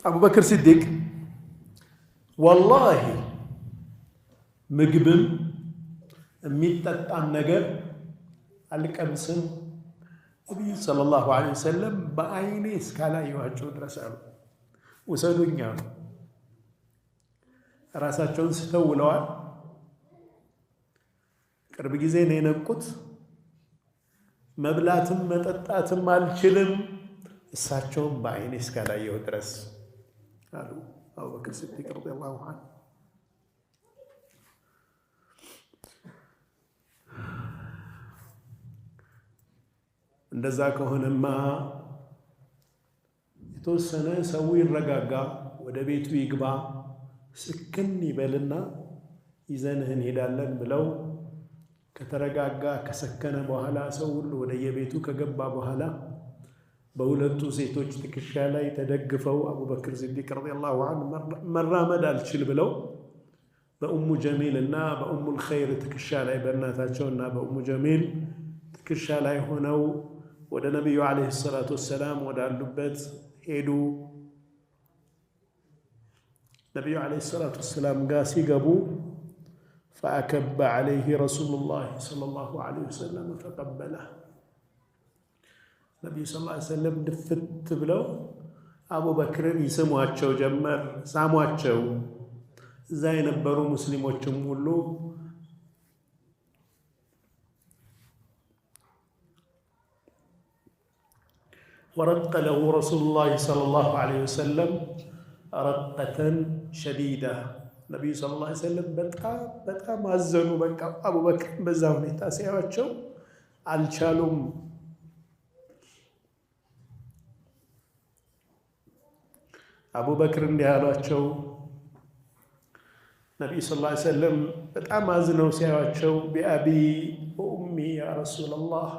አቡበክር ሲዲቅ ወላሂ ምግብም የሚጠጣም ነገር አልቀምስም ነቢዩ ሰለላሁ ዐለይሂ ወሰለም በአይኔ እስካላየኋቸው ድረስ አሉ። ውሰዱኝ አሉ። ራሳቸውን ስተው ውለዋል። ቅርብ ጊዜ ነው የነቁት። መብላትም መጠጣትም አልችልም እሳቸውም በአይኔ እስካላየሁ ድረስ አሉ አቡበክር ሲዲቅ ረዲየላሁ ዐንሁ። እንደዛ ከሆነማ የተወሰነ ሰው ይረጋጋ፣ ወደ ቤቱ ይግባ፣ ስክን ይበልና ይዘንህ እንሄዳለን ብለው ከተረጋጋ ከሰከነ በኋላ ሰው ሁሉ ወደ የቤቱ ከገባ በኋላ በሁለቱ ሴቶች ትከሻ ላይ ተደግፈው አቡበክር ሲዲቅ ረዲየላሁ ዐንሁ መራመድ አልችል ብለው በኡሙ ጀሚል እና በኡሙል ኸይር ትከሻ ላይ በእናታቸውና በኡሙ ጀሚል ትከሻ ላይ ሆነው ወደ ነቢዩ ዓለይሂ ሰላቱ ወሰላም ወዳሉበት ሄዱ። ነቢዩ ዓለይሂ ሰላቱ ወሰላም ጋር ሲገቡ ፈአከበ ዓለይሂ ረሱሉላህ ሰለላሁ ዐለይሂ ወሰለም ፈቀበለህ። ነቢዩ ሰለላሁ ዐለይሂ ወሰለም ድፍት ብለው አቡበክርን ይስሟቸው ጀመር፣ ሳሟቸው። እዛ የነበሩ ሙስሊሞችም ሁሉ ወረቀ ለሁ ረሱሉላህ ሰለላሁ ዐለይሂ ወሰለም ረቀተን ሸዲዳ። ነቢዩ ሰለላሁ ዐለይሂ ወሰለም በጣም አዘኑ። በቃ አቡበክር በዛ ሁኔታ ሲያዩአቸው አልቻሉም። አቡበክር እንዲህ አሏቸው። ነቢዩ ሰለላሁ ዐለይሂ ወሰለም በጣም አዝነው ሲያዩአቸው ቢአቢ ወኡሚ ያ ረሱለላህ፣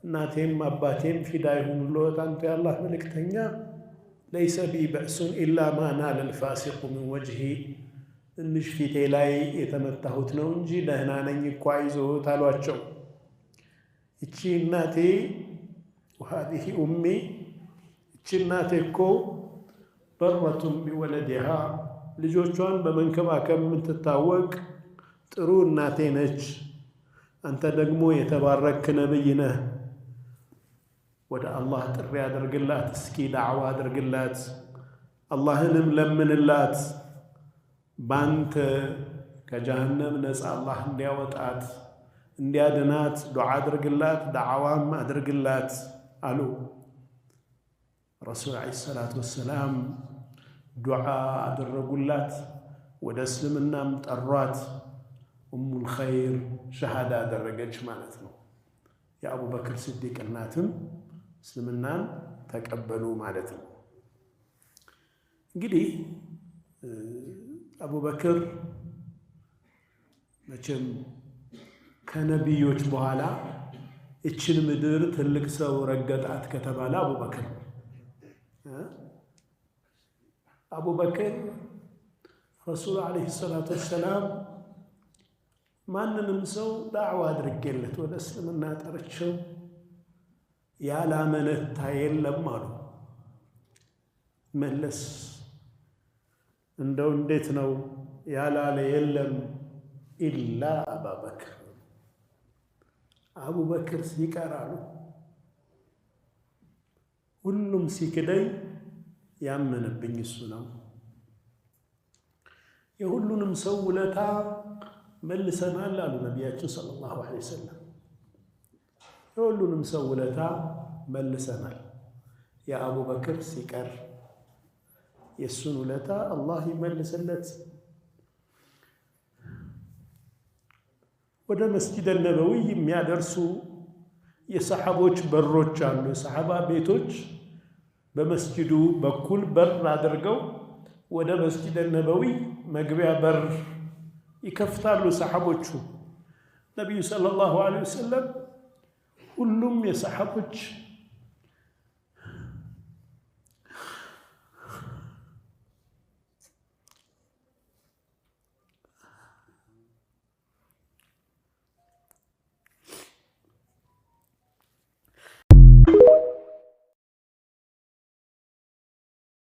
እናቴም አባቴም ፊዳ ይሁኑልዎት አንተ የአላህ መልእክተኛ፣ ለይሰ ቢ በእሱን ኢላ ማ ናለ ልፋሲቁ ሚን ወጅሂ፣ ትንሽ ፊቴ ላይ የተመታሁት ነው እንጂ ደህና ነኝ እኮ አይዞት አሏቸው። እቺ እናቴ ወሃዲሂ ኡሚ፣ እቺ እናቴ እኮ በረቱን ቢወለዲሃ፣ ልጆቿን በመንከባከብ የምትታወቅ ጥሩ እናቴ ነች። አንተ ደግሞ የተባረክ ነብይ ነህ። ወደ አላህ ጥሪ አድርግላት፣ እስኪ ዳዕዋ አድርግላት፣ አላህንም ለምንላት፣ ባንተ ከጀሃነም ነፃ አላህ እንዲያወጣት እንዲያድናት ዱዓ አድርግላት፣ ዳዕዋም አድርግላት አሉ። ረሱል ዓለይሂ ሰላቱ ወሰላም ዱዓ አደረጉላት፣ ወደ እስልምናም ጠሯት። ኡሙል ኸይር ሸሃዳ አደረገች ማለት ነው። የአቡበክር ሲዲቅ እናትም እስልምናን ተቀበሉ ማለት ነው። እንግዲህ አቡበክር መቼም ከነቢዮች በኋላ እችን ምድር ትልቅ ሰው ረገጣት ከተባለ አቡበክር አቡበክር ረሱል ዓለይሂ ሰላቱ ወሰላም ማንንም ሰው ዳዕዋ አድርጌለት ወደ እስልምና ጠርቸው ያላመነታ የለም አሉ። መለስ እንደው እንዴት ነው ያላለ የለም ኢላ አቡበክር፣ አቡበክር ሲቀር አሉ። ሁሉም ሲክደኝ ያመነብኝ እሱ ነው። የሁሉንም ሰው ውለታ መልሰናል አሉ ነቢያችን ሰለላሁ ዐለይሂ ወሰለም። የሁሉንም ሰው ውለታ መልሰናል። የአቡበክር ሲቀር የእሱን ውለታ አላህ ይመልስለት። ወደ መስጂድ ነበዊ የሚያደርሱ የሰሓቦች በሮች አሉ። የሰሓባ ቤቶች በመስጂዱ በኩል በር አድርገው ወደ መስጂድ ነበዊ መግቢያ በር ይከፍታሉ ሰሓቦቹ። ነቢዩ ሰለላሁ ዐለይሂ ወሰለም ሁሉም የሰሓቦች